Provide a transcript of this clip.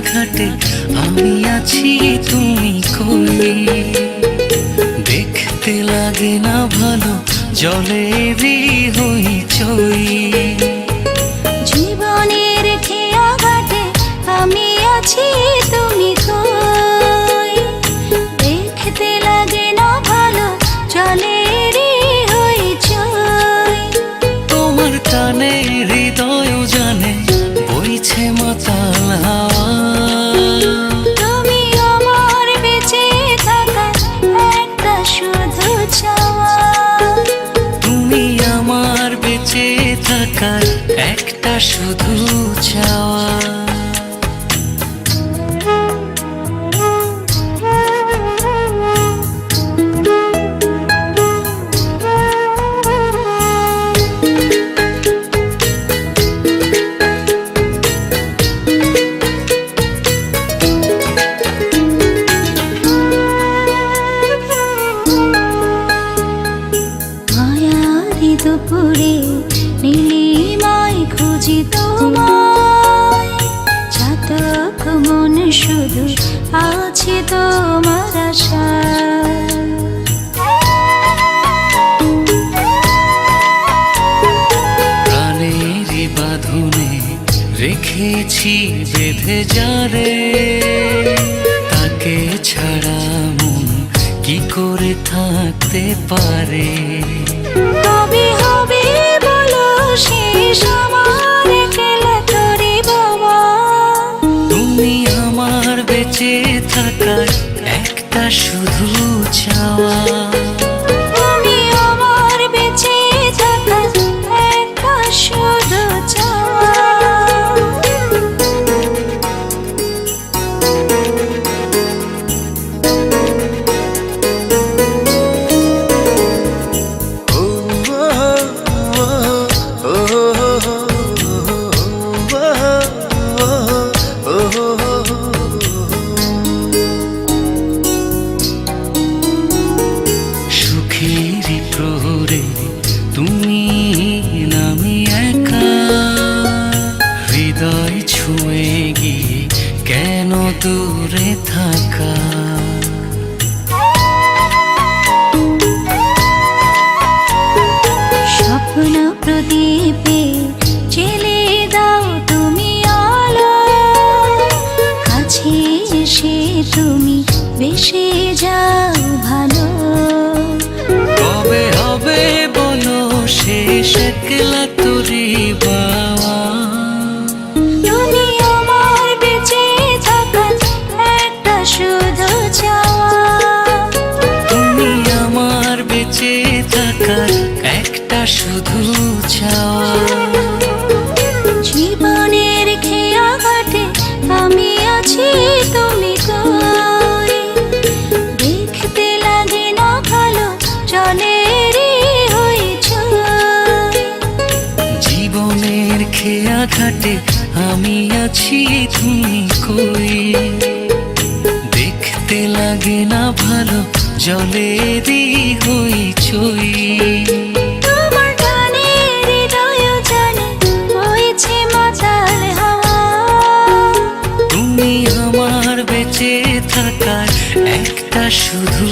ঘাটে আমি আছি তুমি কই। দেখতে লাগে না ভালো জলেরই হইচই। জীবনের খেয়া ঘাটে আমি আছি তুমি কই। দেখতে লাগে না ভালো জলেরই হইচই। তোমার টানে হৃদয় জানে বইছে মাতাল হাওয়া। তুমি আমার বেঁচে থাকার একটা শুধু চাওয়া। তুমি আমার বেঁচে থাকার একটা শুধু চাওয়া। দুপুরে নীলিমায় খুঁজি তোমায়। চাতক মন শুধু আছে তোমার আশায়। প্রাণেরই বাঁধনে রেখেছি বেঁধে যারে। তাকে ছাড়া মন কি করে থাকতে পারে। কবে হবে বলো শেষ আমার খেলা তোরে বাবা। তুমি আমার বেঁচে থাকার একটা শুধু চাওয়া। তুমি আমার বেঁচে থাকার একটা শুধু চাওয়া। সুখেরই প্রহরে তুমি নামি একা। হৃদয় ছুঁয়ে গিয়ে কেন দূরে থাকা। স্বপ্ন প্রদীপে জেলে দাও তুমি আলো। কাছে এসে তুমি বেসে যাও ভালো। কবে হবে বলো শেষ একলা তোরে বাবা। তুমি আমার বেঁচে থাকার একটা শুধু চাওয়া। তুমি আমার বেঁচে থাকার একটা শুধু চাওয়া। জীবনের খেয়া ঘাটে আমি আছি তুমি কই। দেখতে লাগে না ভালো জলেরই হইচই। জীবনের খেয়া ঘাটে আমি আছি তুমি কই। দেখতে লাগে না ভালো জলেরই হইচই। তোমার গানে হৃদয় জানে বইছে মাতাল হাওয়া। তুমি আমার বেঁচে থাকার একটা শুধু